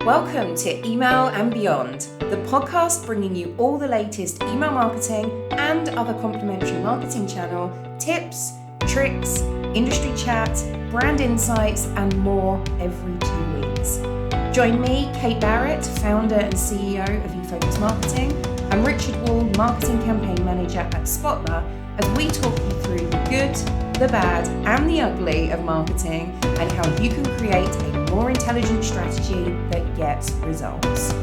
Welcome to Email and Beyond, the podcast bringing you all the latest email marketing and other complementary marketing channel tips, tricks, industry chat, brand insights, and more every 2 weeks. Join me, Kate Barrett, founder and CEO of eFocus Marketing, and Richard Wall, marketing campaign manager at Spotler, as we talk you through the good, the bad, and the ugly of marketing and how you can create a more intelligent strategy that gets results.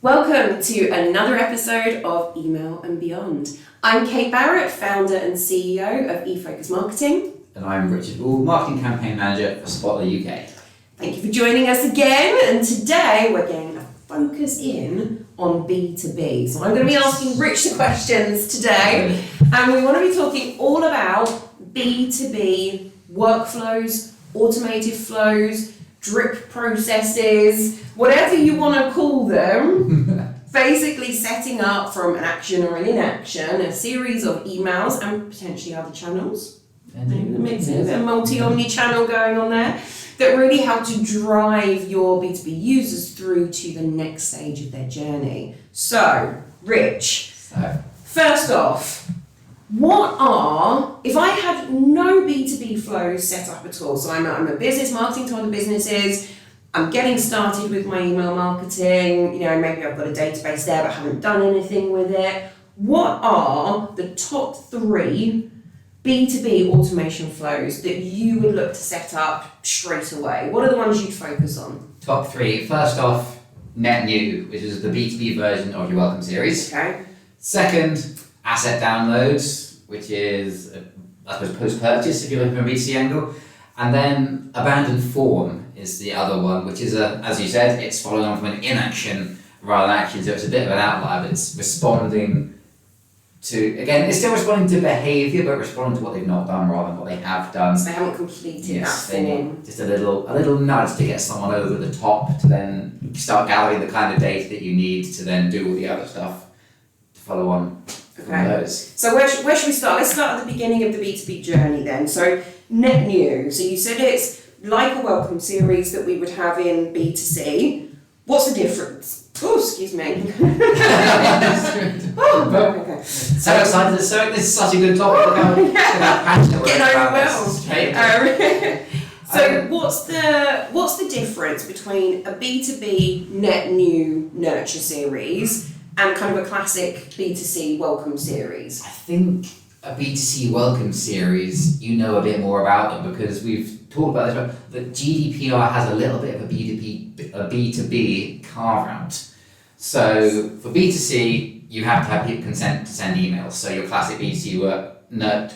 Welcome to another episode of Email and Beyond. I'm Kate Barrett, founder and CEO of eFocus Marketing. And I'm Richard Wall, marketing campaign manager for SpotlerUK. Thank you for joining us again. And today we're getting a focus in on B2B. So I'm going to be asking Rich the questions today. And we want to be talking all about B2B workflows, automated flows, drip processes, whatever you want to call them. Basically setting up from an action or an inaction a series of emails and potentially other channels. A multi-omni-channel going on there that really help to drive your B2B users through to the next stage of their journey. So, Rich, first off, if I had no B2B flows set up at all, so I'm a business marketing to other businesses, I'm getting started with my email marketing, maybe I've got a database there but haven't done anything with it. What are the top 3 B2B automation flows that you would look to set up straight away? What are the ones you'd focus on? Top 3. First off, net new, which is the B2B version of your welcome series. Okay. Second, asset downloads, which is, I suppose, post-purchase if you're looking from a B2C angle. And then abandoned form is the other one, which is, as you said, it's following on from an inaction rather than action. So it's a bit of an outlier, but it's responding to, again, it's still responding to behaviour, but responding to what they've not done rather than what they have done. So they haven't completed that they form. need just a little nudge to get someone over the top to then start gathering the kind of data that you need to then do all the other stuff to follow on from those. So where should we start? Let's start at the beginning of the B2B journey then. So net new. So you said it's like a welcome series that we would have in B2C. What's the difference? Oh, excuse me. Okay. So excited! This is such a good topic. Look how passionate we're about this. So what's the difference between a B2B net new nurture series and kind of a classic B2C welcome series? I think a B2C welcome series, you know a bit more about them because we've talked about this. But GDPR has a little bit of a B2B carve out. So for B2C, you have to have people consent to send emails. So your classic B2C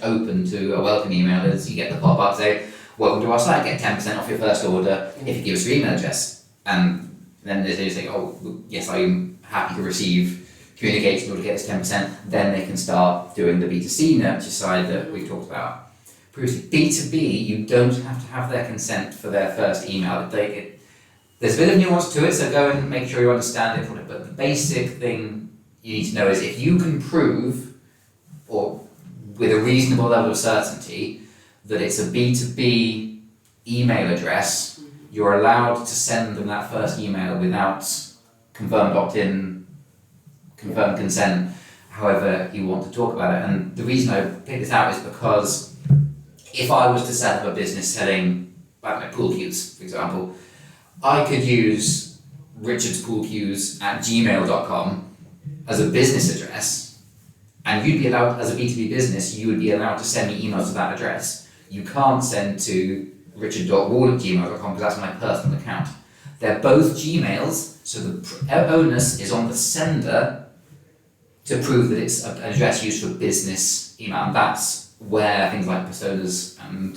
open to a welcome email is you get the pop-up say, welcome to our site, get 10% off your first order if you give us your email address. And then they say, oh, yes, I'm happy to receive communication in order to get this 10%. Then they can start doing the B2C nurture side that we've talked about. B2B, you don't have to have their consent for their first email. There's a bit of nuance to it, so go and make sure you understand it. But the basic thing you need to know is if you can prove, or with a reasonable level of certainty, that it's a B2B email address, you're allowed to send them that first email without confirmed opt-in, confirmed consent, however you want to talk about it. And the reason I pick this out is because if I was to set up a business selling, pool cues, for example, I could use richardspoolcues@gmail.com as a business address, and you'd be allowed, as a B2B business, you would be allowed to send me emails to that address. You can't send to richard.wall@gmail.com because that's my personal account. They're both Gmails, so the onus is on the sender to prove that it's an address used for business email, and that's where things like personas and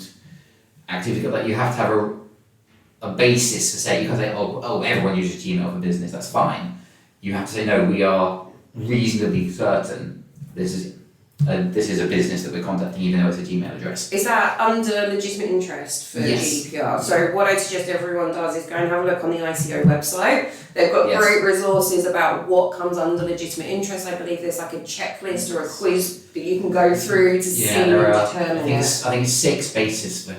activity, like you have to have a basis to say, you can't say, oh, everyone uses Gmail for business, that's fine. You have to say, no, we are reasonably certain this is this is a business that we're contacting, even though it's a Gmail address. Is that under legitimate interest for Yes. GDPR? So what I suggest everyone does is go and have a look on the ICO website. They've got great resources about what comes under legitimate interest. I believe there's like a checklist or a quiz that you can go through to see and determine I think it's 6 bases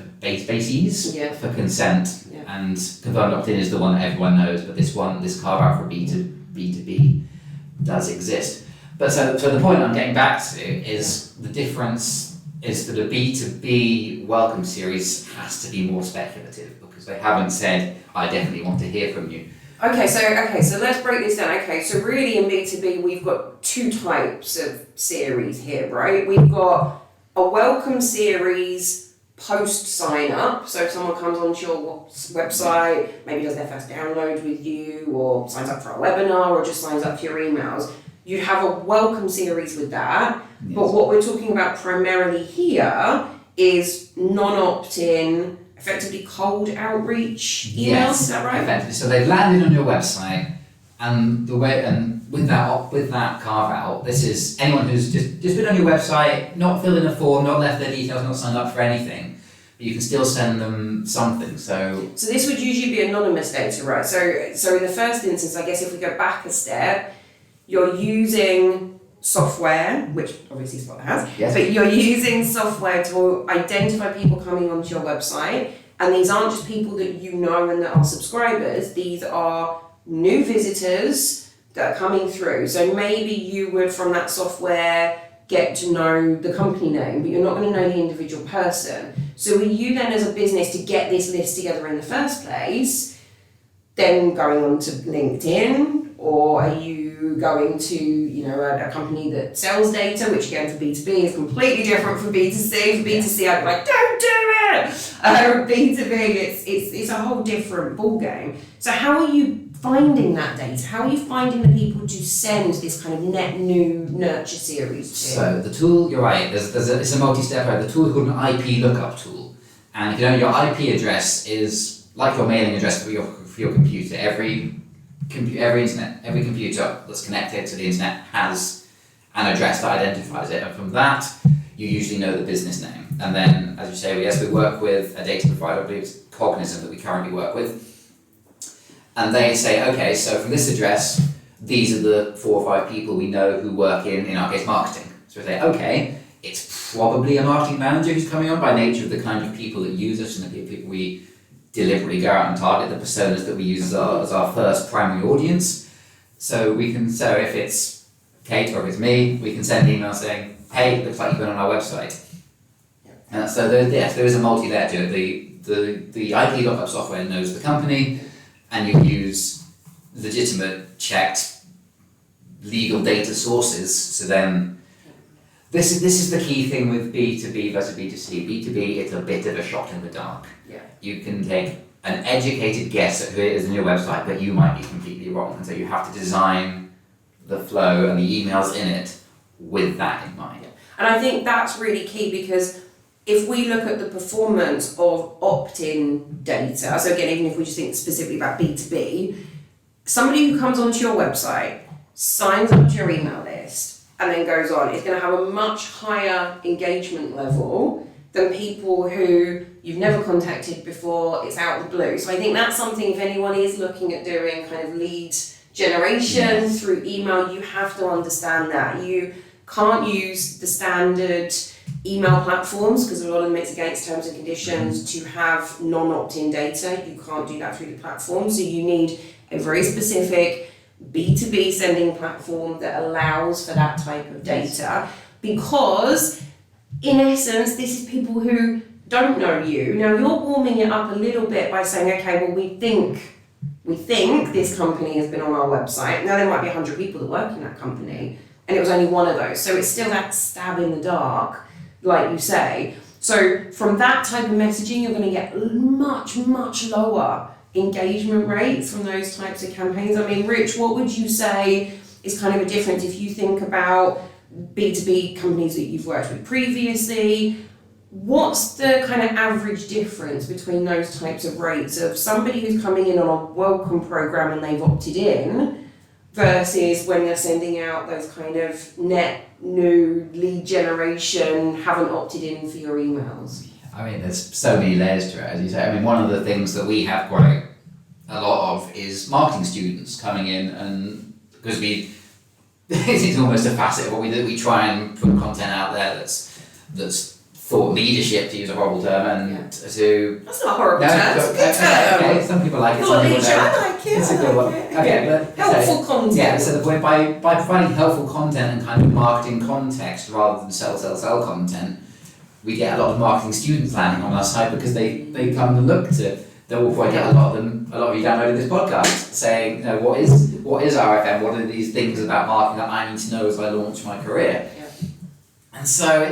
for consent, and confirmed opt-in is the one that everyone knows, but this carve out for B2B does exist. But so the point I'm getting back to is the difference is that a B2B welcome series has to be more speculative, because they haven't said, I definitely want to hear from you. Okay, so let's break this down. Okay, so really in B2B we've got 2 types of series here, right? We've got a welcome series post sign up. So if someone comes onto your website, maybe does their first download with you, or signs up for a webinar, or just signs up for your emails, you'd have a welcome series with that. Yes. But what we're talking about primarily here is non-opt-in, effectively cold outreach emails. Yes, is that right? Effectively. So they've landed on your website, and with that carve out, this is anyone who's just been on your website, not filled in a form, not left their details, not signed up for anything, but you can still send them something. So this would usually be anonymous data, right? So in the first instance, I guess if we go back a step, you're using software, which obviously Spotler has, yes. But you're using software to identify people coming onto your website, and these aren't just people that you know and that are subscribers, these are new visitors that are coming through. So maybe you would, from that software, get to know the company name, but you're not going to know the individual person. So are you then, as a business, to get this list together in the first place, then going on to LinkedIn, or are you going to, a company that sells data, which again for B2B is completely different from B2C. For B2C, I'd be like, don't do it! B2B, it's a whole different ballgame. So how are you finding that data? How are you finding the people to send this kind of net new nurture series to? So the tool, you're right, it's a multi-step. The tool is called an IP lookup tool. And if you know, your IP address is like your mailing address for your computer. Every computer that's connected to the internet has an address that identifies it, and from that you usually know the business name. And then, as you say, we work with a data provider, I believe it's Cognizant that we currently work with, and they say, okay, so from this address, these are the 4 or 5 people we know who work in our case, marketing. So we say, okay, it's probably a marketing manager who's coming on by nature of the kind of people that use us and the people we deliberately go out and target, the personas that we use as our first primary audience. So if it's Kate or if it's me, we can send an email saying, hey, looks like you've been on our website. And so there is a multi-layer to it. The IP lookup software knows the company, and you use legitimate, checked, legal data sources. So then, this is the key thing with B2B versus B2C. B2B, it's a bit of a shot in the dark. Yeah. You can take an educated guess at who it is in your website, but you might be completely wrong. And so you have to design the flow and the emails in it with that in mind. And I think that's really key, because if we look at the performance of opt-in data, so again, even if we just think specifically about B2B, somebody who comes onto your website, signs up to your email list, and then goes on, is going to have a much higher engagement level than people who you've never contacted before, it's out of the blue. So I think that's something, if anyone is looking at doing kind of lead generation through email, you have to understand that. You can't use the standard email platforms, because a lot of them it's against terms and conditions to have non-opt-in data. You can't do that through the platform. So you need a very specific B2B sending platform that allows for that type of data, because in essence, this is people who don't know you. Now you're warming it up a little bit by saying, okay, well, we think this company has been on our website. Now there might be 100 people that work in that company, and it was only one of those. So it's still that stab in the dark, like you say. So from that type of messaging, you're going to get much, much lower engagement rates from those types of campaigns. I mean, Rich, what would you say is kind of a difference if you think about B2B companies that you've worked with previously? What's the kind of average difference between those types of rates of somebody who's coming in on a welcome program and they've opted in versus when you're sending out those kind of net new lead generation, haven't opted in for your emails? I mean, there's so many layers to it, as you say. I mean, one of the things that we have quite a lot of is marketing students coming in, and because it's almost a facet of what we do. We try and put content out there that's thought leadership, to use a horrible term, and to... That's not a horrible term, it's a good term. Okay, some people like it, Thought some people leadership, don't. I like it, It's a good one. Okay, but... Helpful content. Yeah, so the point, by providing helpful content and kind of marketing context rather than sell content, we get a lot of marketing students landing on our side because they come to look to... They will probably get a lot of you downloading this podcast saying, what is RFM? What are these things about marketing that I need to know as I launch my career? Yeah. And so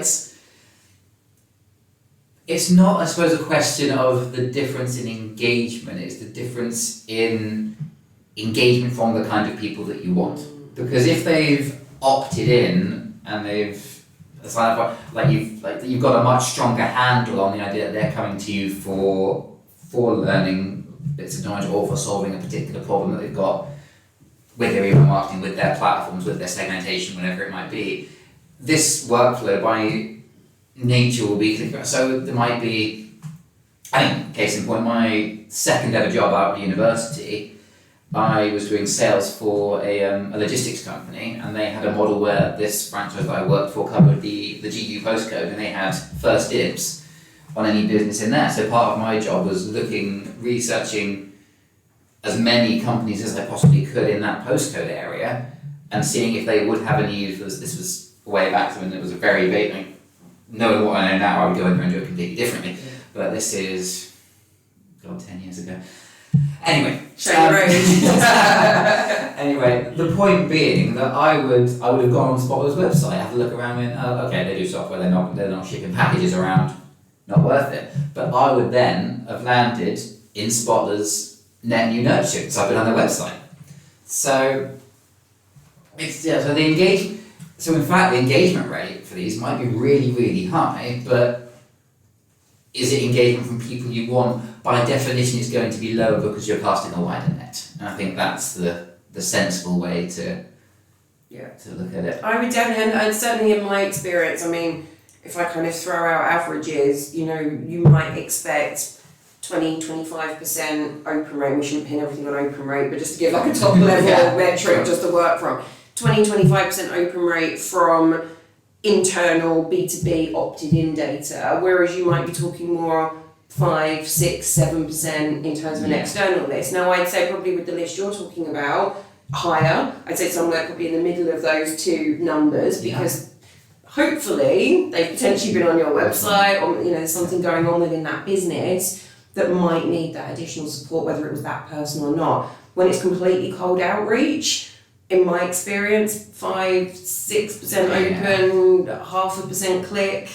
it's not, I suppose, a question of the difference in engagement. It's the difference in engagement from the kind of people that you want. Because if they've opted in and they've signed up, you've got a much stronger handle on the idea that they're coming to you for learning bits of knowledge or for solving a particular problem that they've got with their email marketing, with their platforms, with their segmentation, whatever it might be. This workflow by nature will be, so there might be, I think, case in point, my second ever job out of university, I was doing sales for a logistics company, and they had a model where this franchise that I worked for covered the GU postcode, and they had first dibs on any business in there. So part of my job was researching as many companies as I possibly could in that postcode area, and seeing if they would have a need for this. This was way back when it was a very big, knowing what I know now, I would go in there and do it completely differently. Yeah. But this is, 10 years ago. Anyway. Anyway, the point being that I would have gone on Spotler's website, have a look around and okay, they do software, they're not shipping packages around, not worth it. But I would then have landed in Spotler's net new nurture, because I've been on their website. So So in fact, the engagement rate for these might be really, really high, but is it engagement from people you want? By definition, it's going to be lower because you're casting a wider net. And I think that's the sensible way to look at it. I would definitely, and certainly in my experience, I mean, if I kind of throw out averages, you might expect 20-25% open rate. We shouldn't pin everything on open rate, but just to give like a top level metric just to work from. 20-25% open rate from internal B2B opted in data, whereas you might be talking more 5, 6, 7% in terms of an external list. Now I'd say probably with the list you're talking about, higher. I'd say somewhere probably in the middle of those two numbers, because hopefully they've potentially been on your website, or there's something going on within that business that might need that additional support, whether it was that person or not. When it's completely cold outreach, in my experience, 5-6% open, 0.5% click,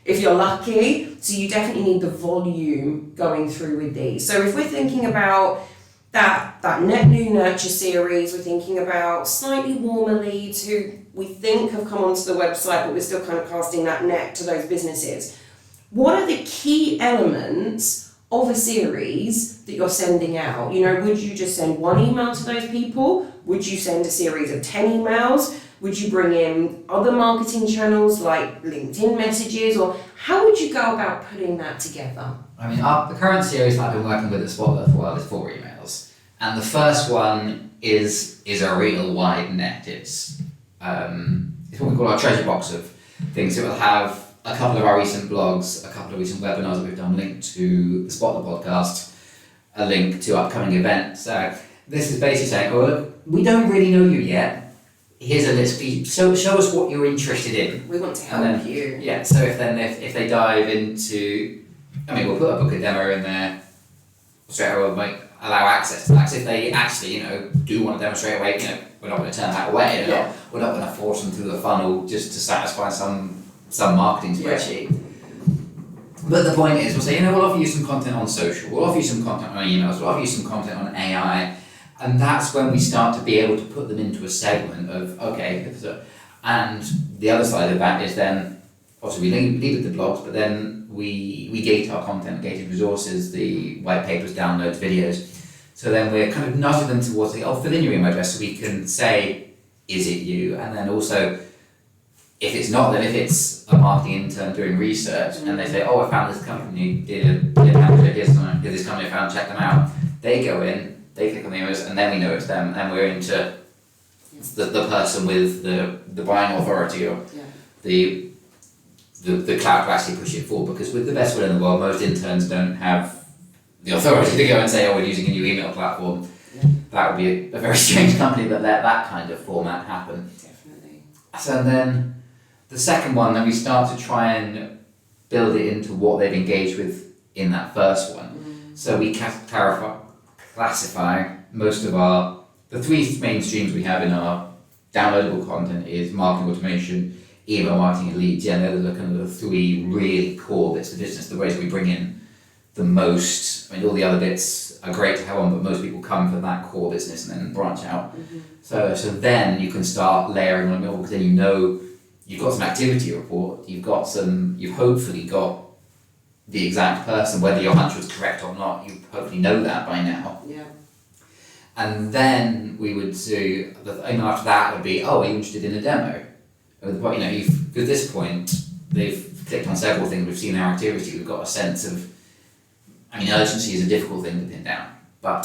if you're lucky. So you definitely need the volume going through with these. So if we're thinking about that net new nurture series, we're thinking about slightly warmer leads who we think have come onto the website, but we're still kind of casting that net to those businesses. What are the key elements of a series that you're sending out? Would you just send one email to those people? Would you send a series of 10 emails? Would you bring in other marketing channels like LinkedIn messages? Or how would you go about putting that together? I mean, the current series that I've been working with at Spotler for a while is 4 emails. And the first one is a real wide net. It's what we call our treasure box of things. It will have a couple of our recent blogs, a couple of recent webinars that we've done linked to the Spotler podcast, a link to upcoming events. So this is basically saying, look, we don't really know you yet. Here's a list. So show us what you're interested in. We want to help you. Yeah. So if they dive into, we'll put a book a demo in there straight away. We'll allow access to that. So if they actually, do want to demonstrate away, we're not going to turn that away. We're not going to force them through the funnel just to satisfy some marketing spreadsheet. But the point is, we'll say, we'll offer you some content on social. We'll offer you some content on emails. We'll offer you some content on AI. And that's when we start to be able to put them into a segment of, and the other side of that is then, obviously we lead with the blogs, but then we gate our content, gated resources, the white papers, downloads, videos, So then we're kind of nudging them towards fill in your email address so we can say, is it you? And then also, if it's not, then if it's a marketing intern doing research and they say, I found this company, here's this company I found, check them out. They go in, they click on the images, and then we know it's them, and we're into the person with the buying authority or the clout to actually push it forward. Because with the best will in the world, most interns don't have the authority to go and say, we're using a new email platform. That would be a very strange company that let that kind of format happen. Definitely. So then the second one, then we start to try and build it into what they've engaged with in that first one. So we classify most of the three main streams we have in our downloadable content is marketing automation, email marketing, and lead gen. They're kind of the three really core bits of business, the ways we bring in the most. I mean, all the other bits are great to have on, but most people come from that core business and then branch out. So then you can start layering on, because then you've got some activity report, you've hopefully got the exact person, whether your hunch was correct or not, you hopefully know that by now. Yeah. And then we would do, the aim after that would be, are you interested in a demo? At this point, they've clicked on several things, we've seen our activity, we've got a sense of, urgency is a difficult thing to pin down, but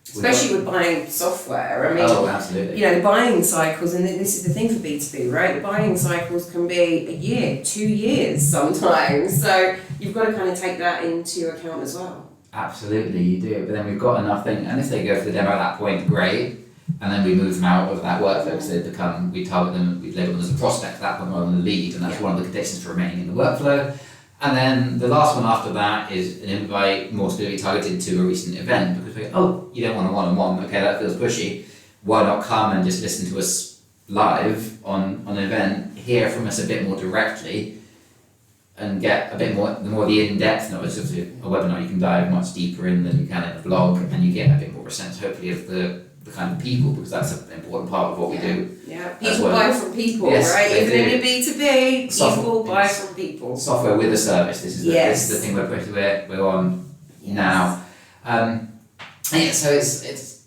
especially with buying software. Absolutely. The buying cycles, and this is the thing for B2B, right? The buying cycles can be a year, 2 years sometimes. So you've got to kind of take that into account as well. Absolutely, you do. But then we've got enough things, and if they go for the demo at that point, great. And then we move them out of that workflow because we target them, we label them as a prospect at that point rather than a lead, and that's one of the conditions for remaining in the workflow. And then the last one after that is an invite more specifically targeted to a recent event, because we go, you don't want a one-on-one, okay, that feels pushy. Why not come and just listen to us live on an event, hear from us a bit more directly, and get a bit more the in-depth knowledge of a webinar. You can dive much deeper in than you can in a blog, and you get a bit more of a sense, hopefully, of the kind of people, because that's an important part of what we do. Yeah, people buy from people, right? Even in a B2B, people buy from people. Software with a service. This is the thing we're on now. So it's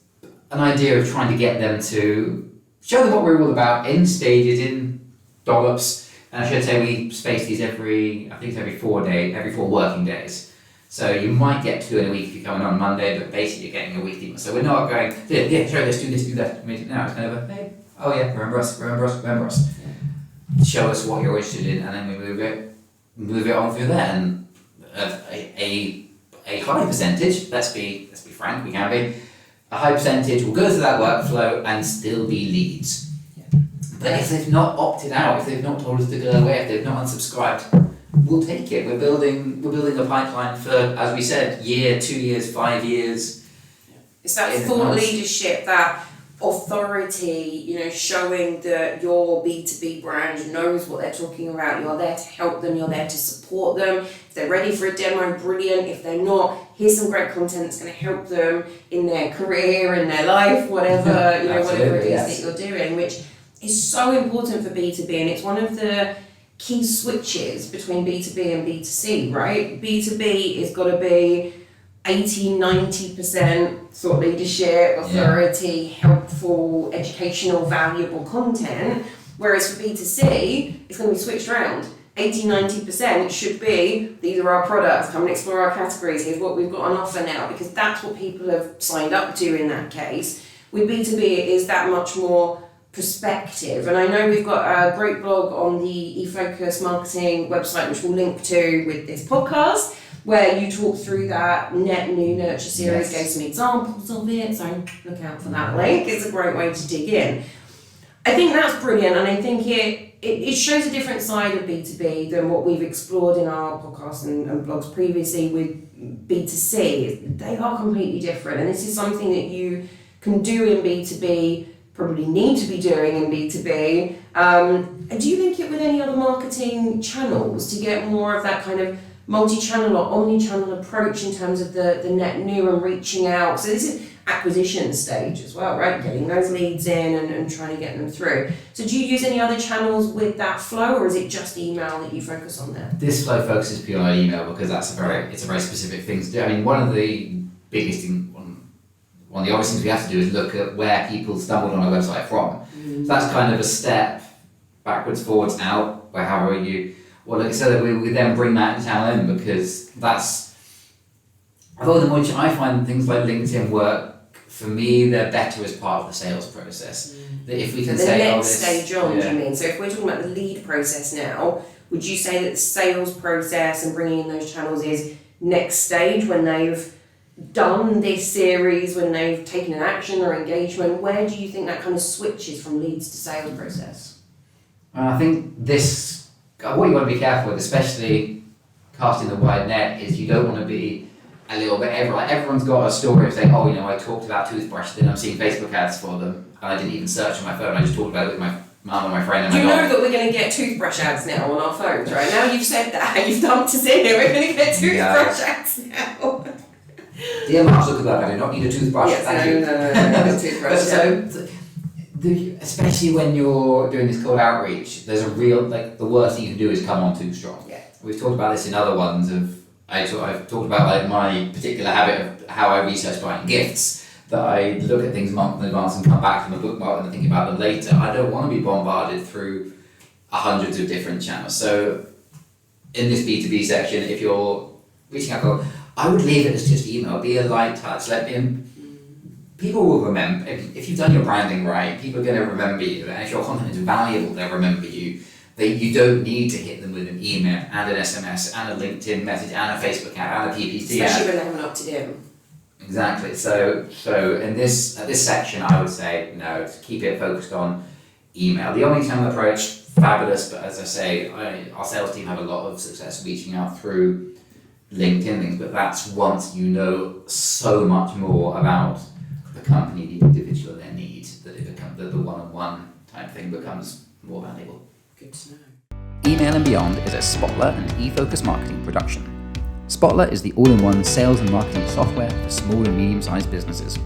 an idea of trying to get them to show them what we're all about in stages, in dollops. And I should say we space these every 4 working days. So you might get 2 in a week if you're coming on Monday, but basically you're getting a weekly. So we're not going, sure, let's do this, do that. No, it's kind of hey, remember us. Show us what you're interested in, and then we move it on through there. And a high percentage, let's be frank, we can be, a high percentage will go through that workflow and still be leads. But if they've not opted out, if they've not told us to go away, if they've not unsubscribed, we'll take it. We're building a pipeline for, as we said, year, 2 years, 5 years. It's that thought leadership, that authority, showing that your B2B brand knows what they're talking about. You're there to help them, you're there to support them. If they're ready for a demo, brilliant. If they're not, here's some great content that's going to help them in their career, in their life, whatever, whatever it is that you're doing, which is so important for B2B, and it's one of the key switches between B2B and B2C, right? B2B is got to be 80-90% thought leadership, authority, helpful, educational, valuable content, whereas for B2C, it's going to be switched around. 80-90% should be, these are our products, come and explore our categories, here's what we've got on offer now, because that's what people have signed up to in that case. With B2B, it is that much more perspective, and I know we've got a great blog on the eFocus marketing website, which we'll link to with this podcast, where you talk through that net new nurture series, gave some examples of it, so look out for that link. It's a great way to dig in. I think that's brilliant, and I think it shows a different side of B2B than what we've explored in our podcasts and blogs previously with B2C. They are completely different, and this is something that you can do in B2B, probably need to be doing in B2B. And do you link it with any other marketing channels to get more of that kind of multi-channel or omni-channel approach in terms of the net new and reaching out? So this is acquisition stage as well, right? Getting those leads in and trying to get them through. So do you use any other channels with that flow, or is it just email that you focus on there? This flow focuses purely on email because it's a very specific thing to do. I mean, one of the biggest things, one of the obvious things we have to do is look at where people stumbled on our website from. So that's kind of a step backwards, forwards, out, or however you, so that we then bring that channel in, because that's, although the more I find things like LinkedIn work, for me, they're better as part of the sales process. That if we can the say, next stage on, do you mean? So if we're talking about the lead process now, would you say that the sales process and bringing in those channels is next stage when they've done this series, when they've taken an action or engagement? Where do you think that kind of switches from leads to sales process? I think this, what you want to be careful with, especially casting the wide net, is you don't want to be a little bit, everyone's got a story of saying, oh, I talked about toothbrush, then I'm seeing Facebook ads for them, and I didn't even search on my phone, I just talked about it with my mum and my friend and my dog. Do you know that we're going to get toothbrush ads now on our phones, right? Now you've said that, you've dumped us in here, we're going to get toothbrush ads now. Dear Mark Zuckerberg, I do not need a toothbrush, thank you. No, toothbrush. So, especially when you're doing this cold outreach, there's a real, the worst thing you can do is come on too strong. Yeah. We've talked about this in other ones I've talked about my particular habit of how I research buying gifts, that I look at things months in advance and come back from the bookmark and think about them later. I don't want to be bombarded through hundreds of different channels. So in this B2B section, if you're reaching out, I would leave it as just email, be a light touch, people will remember, if you've done your branding right, people are going to remember you, and if your content is valuable, they'll remember you. You don't need to hit them with an email and an SMS and a LinkedIn message and a Facebook ad and a PPC ad. Especially when they haven't opted in. Exactly. So in this section, I would say no, to keep it focused on email. The omnichannel approach, fabulous, but as I say, our sales team have a lot of success reaching out through LinkedIn things, but that's once you know so much more about the company, the individual, their needs, that it becomes the one-on-one type thing becomes more valuable. Good to know. Email and Beyond is a Spotler and eFocus marketing production. Spotler is the all-in-one sales and marketing software for small and medium-sized businesses.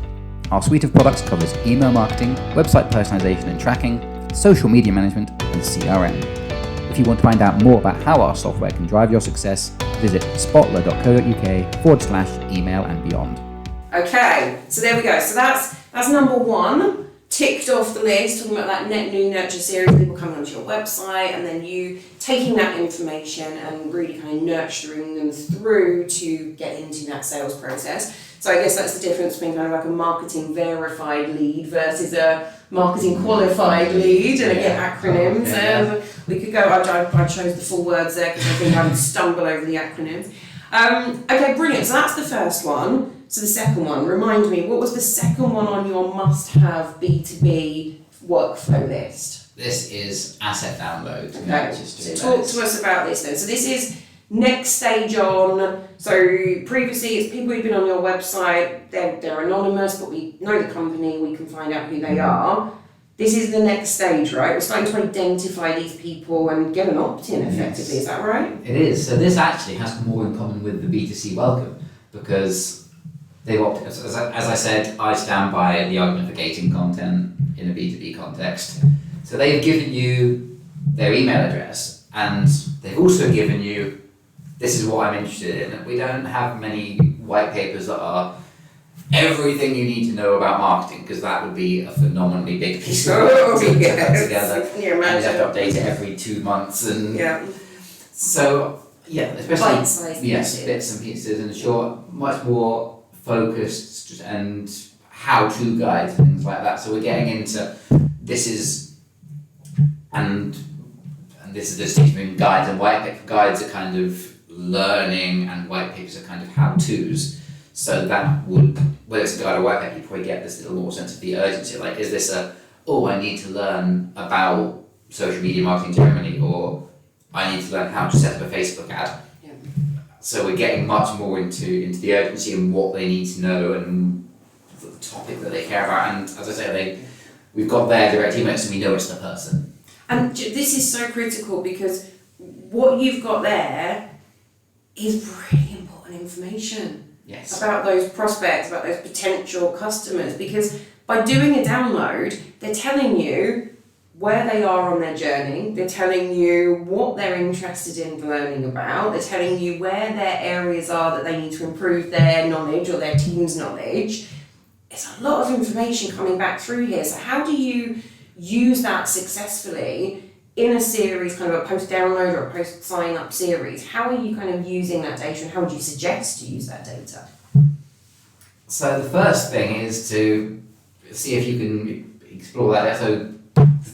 Our suite of products covers email marketing, website personalization and tracking, social media management, and CRM. If you want to find out more about how our software can drive your success, visit spotler.co.uk/email and beyond. Okay, so there we go. So that's number one, ticked off the list, talking about that net new nurture series, people coming onto your website, and then you taking that information and really kind of nurturing them through to get into that sales process. So I guess that's the difference between kind of like a marketing verified lead versus a marketing qualified lead, and again acronyms. We could go, I chose the full words there because I think I would stumble over the acronyms. Okay, brilliant. So that's the first one. So the second one, remind me, what was the second one on your must-have B2B workflow list? This is asset download. Okay, so talk to us about this then. So this is next stage on. So previously it's people who've been on your website, they're anonymous, but we know the company, we can find out who they are. This is the next stage, right? We're starting to identify these people and get an opt-in effectively, is that right? It is. So this actually has more in common with the B2C welcome, because they've opted, as I said, I stand by the argument for gating content in a B2B context. So they've given you their email address, and they've also given you, this is what I'm interested in. We don't have many white papers that are everything you need to know about marketing, because that would be a phenomenally big piece of work to put together. Can you and imagine? you have to update it every 2 months, and so especially bits and pieces, and short, much more focused and how-to guides and things like that. So we're getting into this is the distinction between guides and white paper. Guides are kind of learning, and white papers are kind of how-tos. So that would, whether it's a guide or white paper, you probably get this little more sense of the urgency. Like, is this I need to learn about social media marketing generally, or I need to learn how to set up a Facebook ad. Yeah. So we're getting much more into the urgency and what they need to know and the topic that they care about. And as I say, we've got their direct email, so we know it's the person. And this is so critical, because what you've got there is really important information. Yes. About those prospects, about those potential customers, because by doing a download, they're telling you where they are on their journey, they're telling you what they're interested in learning about, they're telling you where their areas are that they need to improve their knowledge or their team's knowledge. it's a lot of information coming back through here. So how do you use that successfully in a series, kind of a post-download or a post-sign-up series? How are you kind of using that data, and how would you suggest to use that data? So the first thing is to see if you can explore that. So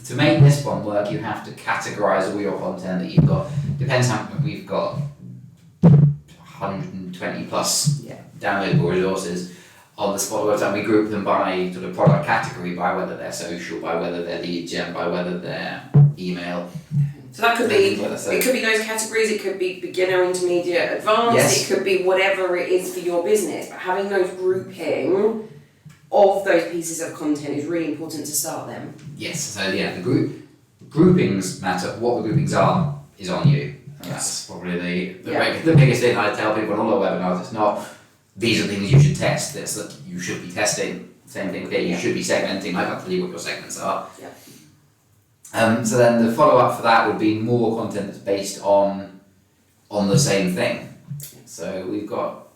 to make this one work, you have to categorize all your content that you've got. Depends how we've got 120 plus downloadable resources on the Spotler website. We group them by sort of product category, by whether they're social, by whether they're lead gen, by whether they're email. So that could be, it could be those categories, it could be beginner, intermediate, advanced, Yes. it could be whatever it is for your business, but having those grouping of those pieces of content is really important to start them. Yes, so yeah, the groupings matter. What the groupings are is on you. And that's probably the biggest thing I tell people on all our webinars. It's not, these are things you should test, it's that you should be testing. Same thing here, you should be segmenting. I can't tell you what your segments are. Yeah. So then the follow-up for that would be more content that's based on the same thing. So we've got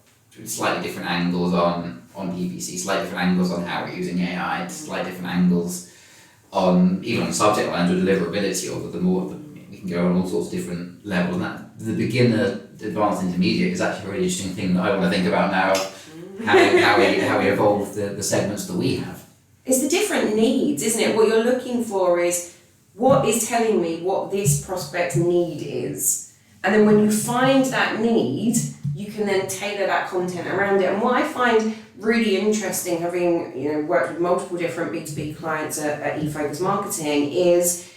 slightly different angles on PPC, slightly different angles on how we're using AI, slightly different angles on even on subject lines or deliverability, or we can go on all sorts of different levels. And that the beginner, advanced, intermediate is actually a really interesting thing that I want to think about now. How we evolve the segments that we have. It's the different needs, isn't it? What you're looking for is what is telling me what this prospect's need is. And then when you find that need, you can then tailor that content around it. And what I find really interesting, having worked with multiple different B2B clients at eFocus Marketing, is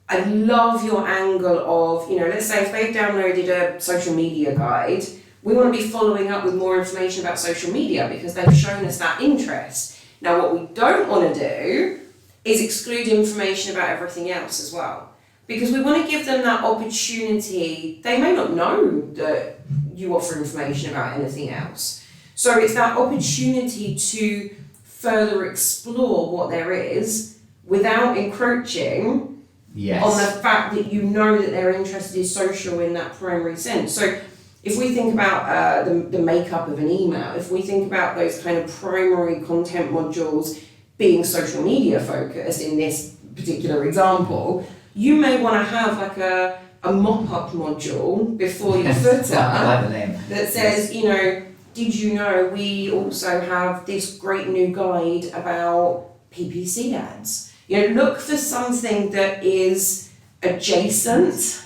I love your angle of, let's say if they've downloaded a social media guide, we want to be following up with more information about social media because they've shown us that interest. Now, what we don't want to do is exclude information about everything else as well, because we want to give them that opportunity. They may not know that you offer information about anything else. So it's that opportunity to further explore what there is without encroaching on the fact that that their interest is social in that primary sense. So if we think about the makeup of an email, if we think about those kind of primary content modules being social media focused in this particular example, you may want to have like a mop-up module before your footer I like the name. that says, did you know we also have this great new guide about PPC ads? Look for something that is adjacent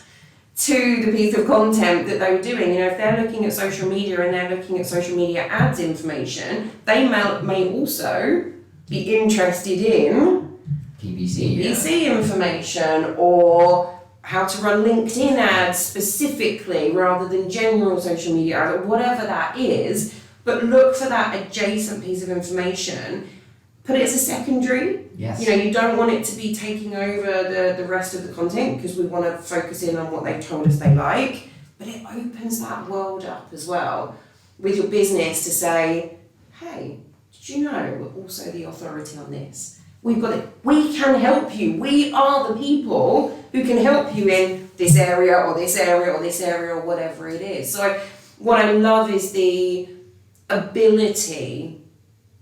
to the piece of content that they were doing. If they're looking at social media and they're looking at social media ads information, they may also be interested in PPC information, or how to run LinkedIn ads specifically rather than general social media ads, or whatever that is. But look for that adjacent piece of information. Put it as a secondary. Yes. You don't want it to be taking over the rest of the content, because we want to focus in on what they've told us they like. But it opens that world up as well with your business to say, hey, did you know we're also the authority on this? We've got it. We can help you. We are the people who can help you in this area or this area or this area or whatever it is. So what I love is the ability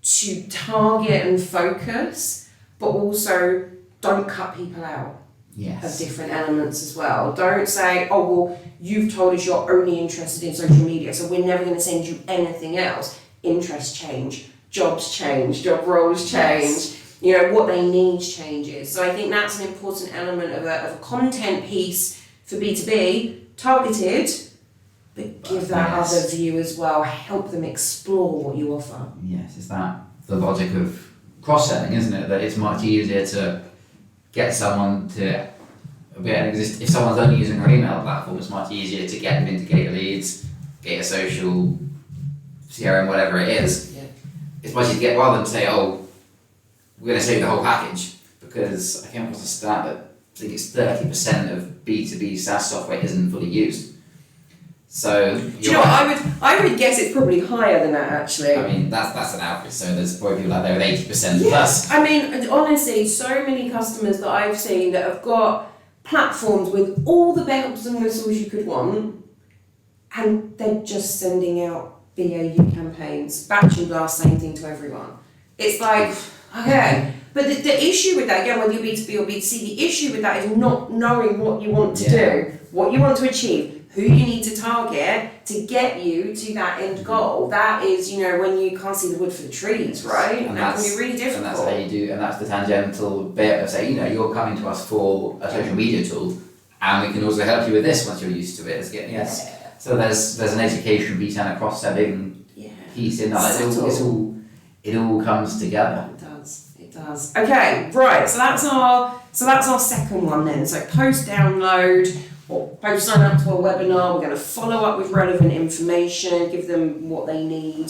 to target and focus, but also don't cut people out of different elements as well. Don't say, oh, well, you've told us you're only interested in social media, so we're never going to send you anything else. Interests change, jobs change, job roles change, what they need changes. So I think that's an important element of a content piece for B2B, targeted, but give that other view as well, help them explore what you offer. Yes, it's that the logic of cross-selling, isn't it? That it's much easier to get someone to if someone's only using our email platform, it's much easier to get them into Gator Leads, Gator Social, CRM, whatever it is. Yeah. It's much easier to get, rather than say, oh, we're going to save the whole package, because I came across a stat that I think it's 30% of B2B SaaS software isn't fully used. So do you know what, I would guess it's probably higher than that, actually. I mean, that's an average, so there's probably people out there with 80% plus. I mean, honestly, so many customers that I've seen that have got platforms with all the bells and whistles you could want, and they're just sending out BAU campaigns, batch and blast, same thing to everyone. It's like, okay. But the issue with that, again, whether you're B2B or B2C, the issue with that is not knowing what you want to do, what you want to achieve, who you need to target to get you to that end goal. That is, when you can't see the wood for the trees, right? And that can be really difficult. And that's how you do, and that's the tangential bit of saying, you're coming to us for a social media tool, and we can also help you with this once you're used to it. So there's an education piece and a cross-selling piece in that. It all comes together. It does. Okay, right. So that's our second one then. So post download or post sign up to a webinar. We're going to follow up with relevant information, give them what they need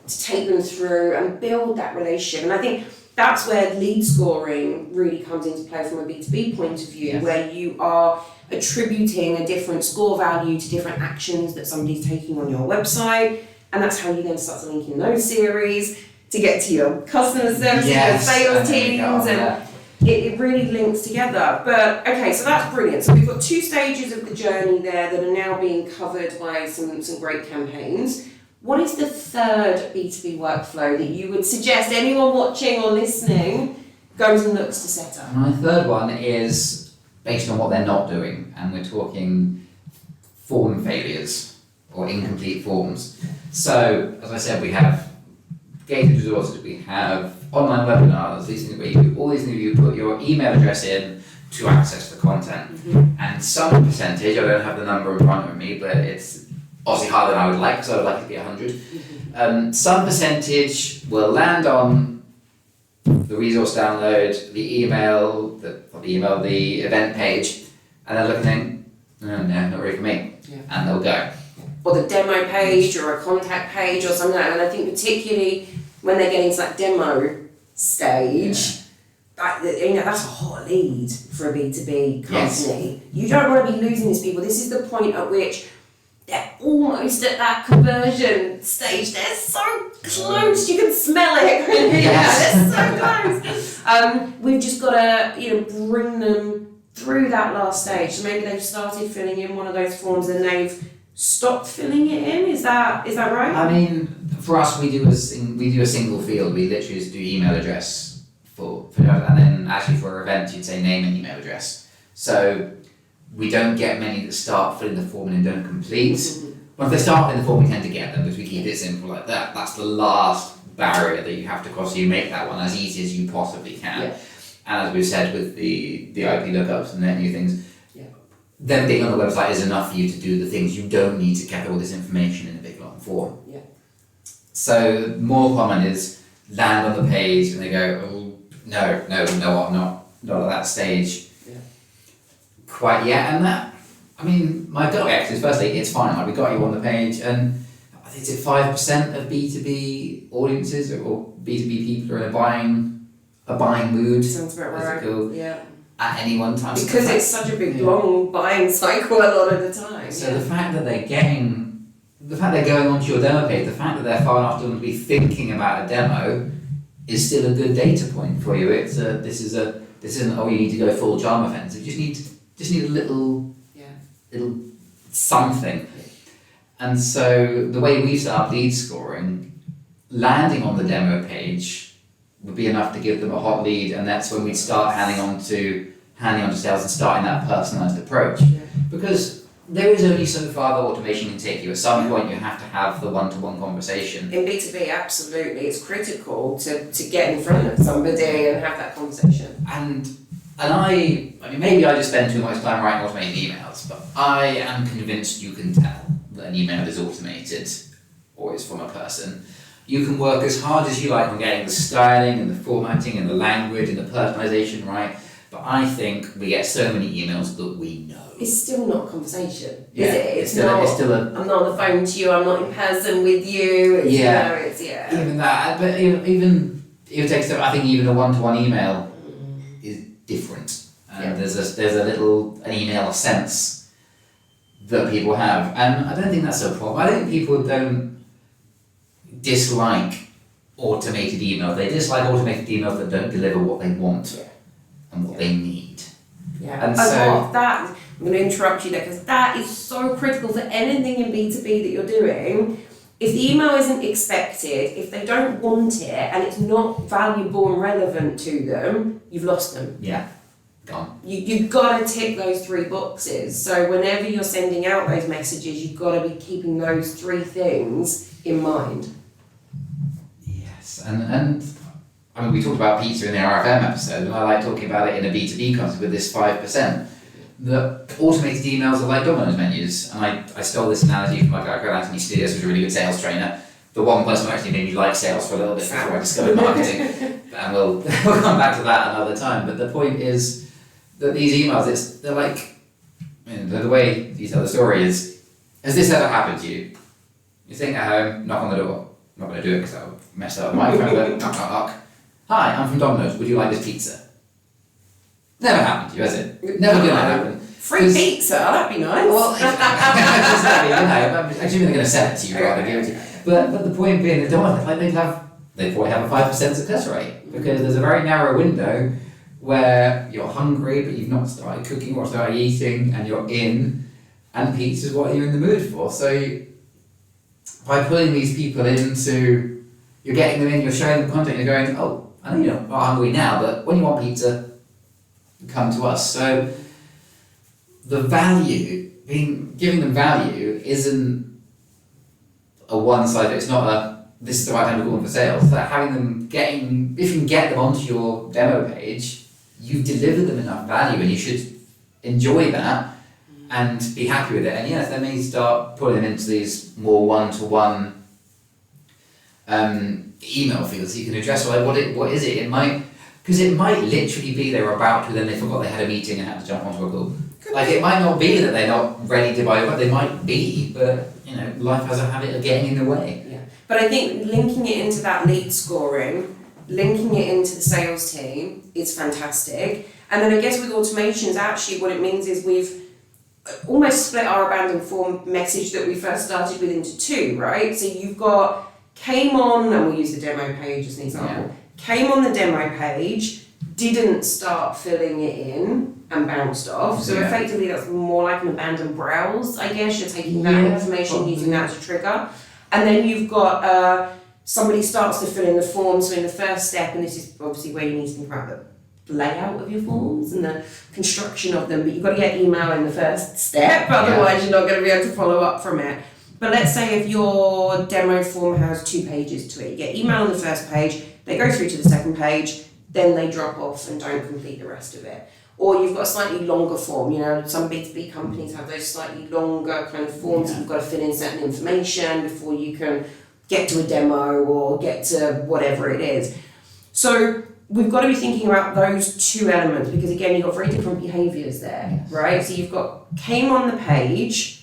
to take them through and build that relationship. And I think that's where lead scoring really comes into play from a B2B point of view, where you are attributing a different score value to different actions that somebody's taking on your website. And that's how you then start to link in those series to get to your customer service, your sales teams, and it really links together. But okay, so that's brilliant. So we've got 2 stages of the journey there that are now being covered by some great campaigns. What is the third B2B workflow that you would suggest anyone watching or listening goes and looks to set up? My third one is based on what they're not doing, and we're talking form failures or incomplete forms. So, as I said, we have gated resources, we have online webinars, these things where you do all these things, you put your email address in to access the content. And some percentage, I don't have the number in front of me, but it's obviously higher than I would like, because I would like it to be 100. Some percentage will land on the resource download, the event page, and they're looking, no, not really for me, and they'll go. Or the demo page or a contact page or something like that. And I think particularly when they're getting to that demo stage, that's a hot lead for a B2B company. You don't want to be losing these people. This is the point at which they're almost at that conversion stage. They're so close, you can smell it. They're so close. We've just got to bring them through that last stage. So maybe they've started filling in one of those forms and they've stopped filling it in. Is that right? I mean, for us, we do a single field. We literally just do email address for and then actually for our event, you'd say name and email address. So we don't get many that start filling the form and don't complete. But if they start filling the form, we tend to get them because we keep it simple like that. That's the last barrier that you have to cross. So you make that one as easy as you possibly can. And as we've said with the IP lookups and their new things, them being on the website is enough for you to do the things. You don't need to gather all this information in a big long form. So more common is land on the page and they go, oh, no, I'm not at that stage quite yet. And that, I mean, my gut reaction is firstly, it's fine, like we got you on the page, and I think it's 5% of B2B audiences or B2B people are in a buying mood. Sounds about right. At any one time. Because it's such a big long buying cycle a lot of the time. So the fact that they're going onto your demo page, the fact that they're far enough to be thinking about a demo is still a good data point for you. This isn't you need to go full charm offensive. You just need a little something. And so the way we set up lead scoring, landing on the demo page would be enough to give them a hot lead, and that's when we'd start handing on to sales and starting that personalised approach. Because there is only so far the automation can take you. At some point you have to have the one-to-one conversation. In B2B, absolutely, it's critical to get in front of somebody and have that conversation. And I mean, maybe I just spend too much time writing automated emails, but I am convinced you can tell that an email is automated or is from a person. You can work as hard as you like on getting the styling and the formatting and the language and the personalisation right, but I think we get so many emails that we know. It's still not a conversation, is it? It's still I'm not on the phone to you, I'm not in person with you. Even that, but even text, I think even a one-to-one email is different. And there's an email sense that people have, and I don't think that's a problem. I think people don't dislike automated emails. They dislike automated emails that don't deliver what they want and what they need. And so that, I'm going to interrupt you there because that is so critical for anything in B2B that you're doing. if the email isn't expected, if they don't want it and it's not valuable and relevant to them, you've lost them. Yeah, gone. You've got to tick those 3 boxes. So whenever you're sending out those messages, you've got to be keeping those 3 things in mind. Yes, and I mean, we talked about pizza in the RFM episode, and I like talking about it in a B2B context with this 5%. The automated emails are like Domino's menus, and I stole this analogy from my guy, Anthony Steers, who's a really good sales trainer. The one person who actually made me like sales for a little bit before I discovered marketing, and we'll come back to that another time. But the point is that these emails, they're like, the way you tell the story is, has this ever happened to you? You're sitting at home, knock on the door. I'm not going to do it because that would mess up the microphone, but knock, knock, knock. Hi, I'm from Domino's, would you like this pizza? Never happened to you, has it? Never gonna happen. Free pizza, that'd be nice. Well, exactly, I'm assuming they're going to sell it to you rather than give it to you. But the point being, they probably have a 5% success rate, because there's a very narrow window where you're hungry but you've not started cooking or started eating, and you're in, and pizza is what you're in the mood for. So by pulling these people into, you're getting them in, you're showing them content, you're going, oh, I know you're not hungry now, but when you want pizza, come to us. So the value, giving them value isn't a one-sided, it's not a, this is the right time to call them for sales. That having them if you can get them onto your demo page, you've delivered them enough value, and you should enjoy that and be happy with it. And yes, they may start putting them into these more one-to-one email fields, so you can address what is it? It might, because it might literally be they were about to, then they forgot they had a meeting and had to jump onto a call. Like, it might not be that they're not ready to buy, but they might be, but life has a habit of getting in the way. Yeah. But I think linking it into that lead scoring, linking it into the sales team is fantastic. And then I guess with automations, actually what it means is we've almost split our abandoned form message that we first started with into 2, right? So you've got came on, and we'll use the demo page as an example, came on the demo page, didn't start filling it in and bounced off. So effectively that's more like an abandoned browse, I guess. You're taking that information, using that as a trigger. And then you've got somebody starts to fill in the form. So in the first step, and this is obviously where you need to think about the layout of your forms and the construction of them, but you've got to get email in the first step, otherwise you're not going to be able to follow up from it. But let's say if your demo form has 2 pages to it, you get email on the first page, they go through to the second page, then they drop off and don't complete the rest of it. Or you've got a slightly longer form, some B2B companies have those slightly longer kind of forms that you've got to fill in certain information before you can get to a demo or get to whatever it is. So we've got to be thinking about those 2 elements, because again, you've got very different behaviours there, right? So you've got came on the page,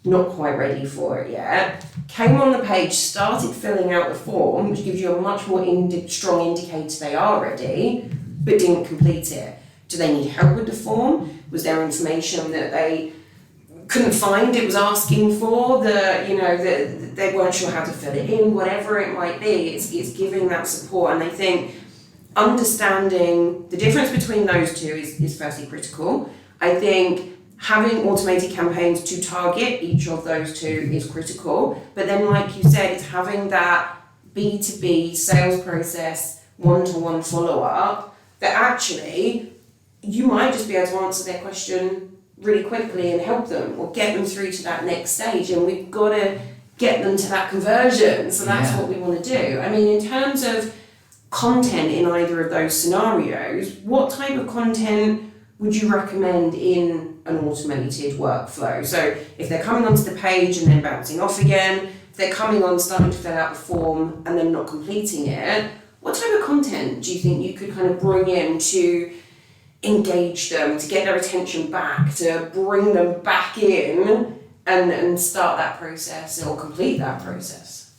not quite ready for it yet, came on the page, started filling out the form, which gives you a much more strong indicator they are ready, but didn't complete it. Do they need help with the form? Was there information that they couldn't find it was asking for, that they weren't sure how to fill it in, whatever it might be? It's giving that support, and I think understanding the difference between those 2 is firstly critical. I think having automated campaigns to target each of those 2 is critical, but then like you said, it's having that B2B sales process, one-to-one follow-up, that actually you might just be able to answer their question really quickly and help them, or get them through to that next stage, and we've got to get them to that conversion, so that's what we want to do. I mean, in terms of content in either of those scenarios, what type of content would you recommend in an automated workflow? So if they're coming onto the page and then bouncing off again, if they're coming on, starting to fill out the form and then not completing it, what type of content do you think you could kind of bring in to engage them, to get their attention back, to bring them back in and start that process or complete that process?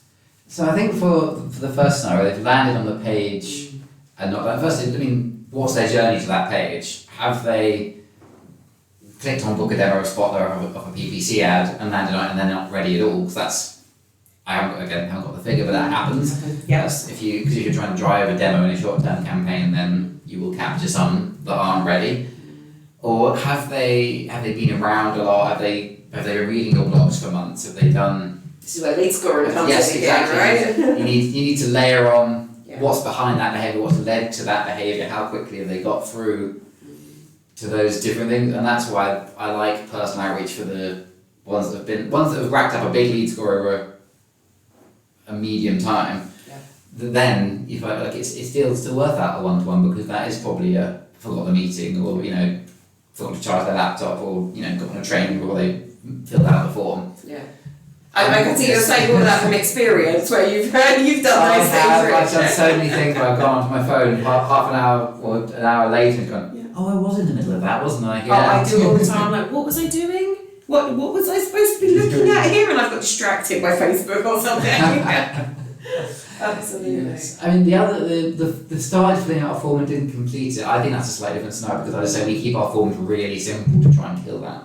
So I think for the first scenario, they've landed on the page and not, first, what's their journey to that page? Have they clicked on book a demo of Spotler of a PPC ad and landed on it and they're not ready at all? Because that's, I haven't got the figure, but that happens. Yes. Because if you're trying to drive a demo in a short-term campaign, then you will capture some that aren't ready. Or have they been around a lot? Have they been reading your blogs for months? Have they done This is where lead scoring comes Yes, in again, exactly. right? You need to layer on Yeah. what's behind that behaviour, what's led to that behaviour, how quickly have they got through to those different things, and that's why I like personal outreach for the ones that have racked up a big lead score over a medium time. Yeah. Then if I like, it's still worth that a one-to-one, because that is probably a forgot the meeting, or forgot to charge their laptop, or got on a train before they filled out the form. Yeah. I can see you're saying all that from experience, where you've done those things. I've done so many things where I've gone onto my phone half an hour or an hour later and gone, oh, I was in the middle of that, wasn't I? Yeah. Oh, I do it all the time. I'm like, what was I doing? What was I supposed to be looking at here? And I've got distracted by Facebook or something. Absolutely. Yes. I mean, the started filling out a form and didn't complete it. I think that's a slightly different scenario, because as I say, we keep our forms really simple to try and kill that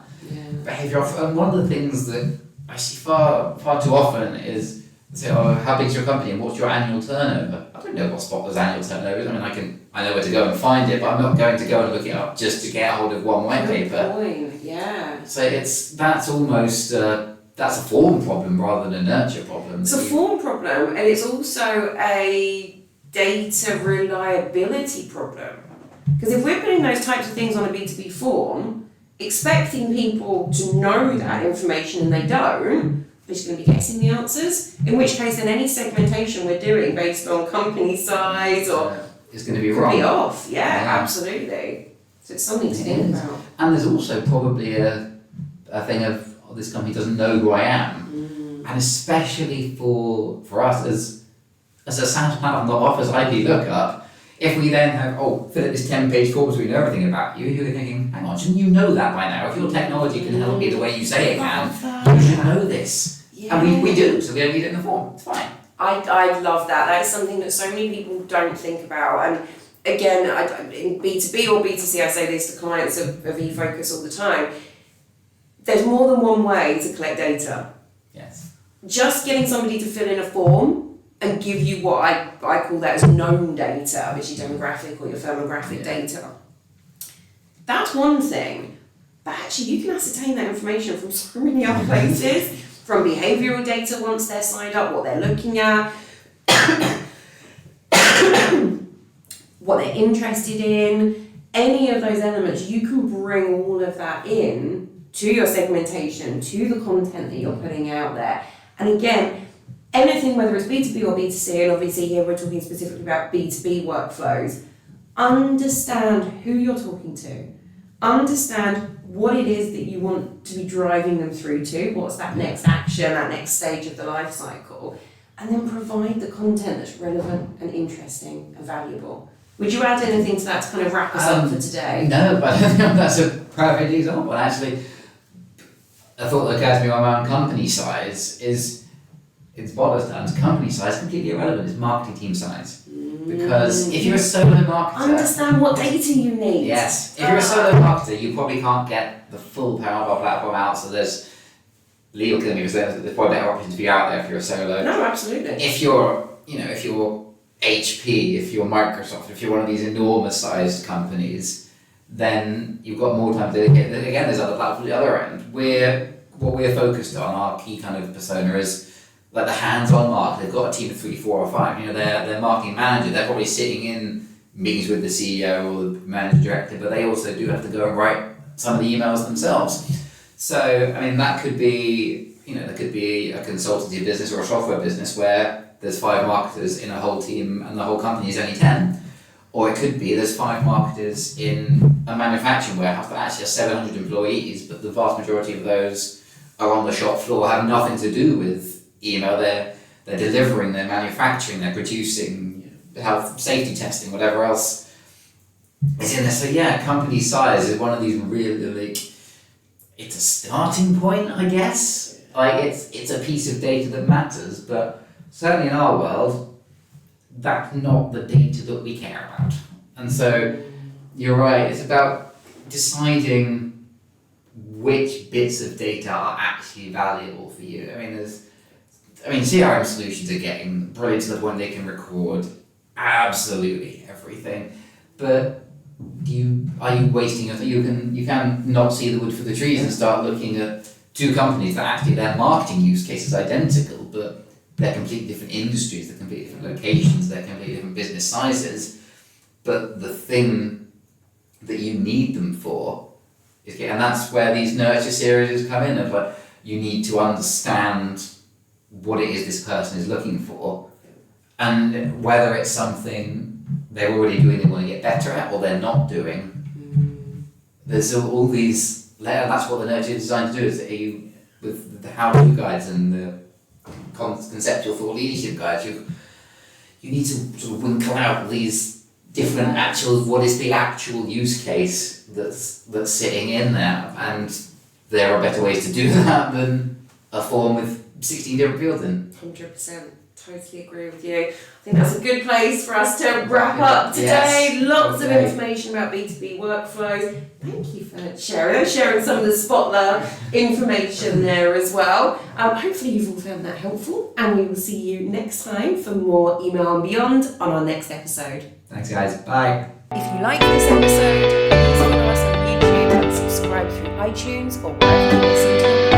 behaviour off. And one of the things that I see far too often is say, oh, how big's your company and what's your annual turnover? I don't know what Spotler's annual turnover is. I mean, I know where to go and find it, but I'm not going to go and look it up just to get hold of one white paper. Point. Yeah. So that's almost that's a form problem rather than a nurture problem. It's a form problem, and it's also a data reliability problem. Because if we're putting those types of things on a B2B form, expecting people to know that information and they don't, they're just going to be guessing the answers. In which case, then any segmentation we're doing based on company size or is going to be could wrong. be off. Yeah, absolutely. So it's something to think about. And there's also probably a thing of, oh, this company doesn't know who I am, and especially for us as a SaaS platform that offers IP lookup. If we then have, fill out this 10-page form so we know everything about you, you're thinking, hang on, shouldn't you know that by now? If your technology can help me the way you say it can, you should know this. Yeah. And we do, so we don't need it in the form. It's fine. I love that. That is something that so many people don't think about. And again, in B2B or B2C, I say this to clients of eFocus all the time. There's more than one way to collect data. Yes. Just getting somebody to fill in a form and give you what I call that as known data, which is your demographic or your firmographic data. That's one thing, but actually you can ascertain that information from so many other places, from behavioural data once they're signed up, what they're looking at, what they're interested in, any of those elements. You can bring all of that in to your segmentation, to the content that you're putting out there. And again, anything, whether it's B2B or B2C, and obviously here we're talking specifically about B2B workflows, understand who you're talking to. Understand what it is that you want to be driving them through to, what's that next action, that next stage of the life cycle, and then provide the content that's relevant and interesting and valuable. Would you add anything to that to kind of wrap us up for today? No, but that's a perfect example. Actually, a thought that occurs to me on my own company size is, in Spotler's terms, company size completely irrelevant. It's marketing team size. Because if you're a solo marketer, understand what data you need. Yes, if you're a solo marketer, you probably can't get the full power of our platform out. So there's legal killing because there's probably better options for you out there if you're a solo. No, absolutely. If you're HP, if you're Microsoft, if you're one of these enormous sized companies, then you've got more time to dedicate. Again, there's other platforms at the other end. What we're focused on, our key kind of persona is like the hands-on marketer. They've got a team of 3, 4 or 5. They're marketing manager. They're probably sitting in meetings with the CEO or the managing director, but they also do have to go and write some of the emails themselves. So, I mean, that could be, there could be a consultancy business or a software business where there's 5 marketers in a whole team and the whole company is only 10. Or it could be there's 5 marketers in a manufacturing warehouse that actually has 700 employees, but the vast majority of those are on the shop floor, have nothing to do with email. They're delivering, they're manufacturing, they're producing, health, safety testing, whatever else is in there. So yeah, company size is one of these really, it's a starting point, I guess. Like it's a piece of data that matters, but certainly in our world, that's not the data that we care about. And so you're right, it's about deciding which bits of data are actually valuable for you. CRM solutions are getting brilliant to the point they can record absolutely everything, but are you wasting it? You can not see the wood for the trees and start looking at two companies that actually their marketing use case is identical, but they're completely different industries, they're completely different locations, they're completely different business sizes, but the thing that you need them for is, and that's where these nurture series come in, of like, you need to understand what it is this person is looking for, and whether it's something they're already doing, they want to get better at, or they're not doing. There's all these layers. That's what the nurture is designed to do. Is that you, with the how-to guides and the conceptual thought leadership guides, you need to sort of winkle out these different what is the actual use case that's sitting in there, and there are better ways to do that than a form with 16 different fields in. 100%. Totally agree with you. I think that's a good place for us to wrap up today. Yes. Lots of information about B2B workflows. Thank you for sharing some of the Spotler information there as well. Hopefully you've all found that helpful, and we will see you next time for more Email and Beyond on our next episode. Thanks guys, bye. If you liked this episode, please follow us on YouTube and subscribe through iTunes or wherever you listen to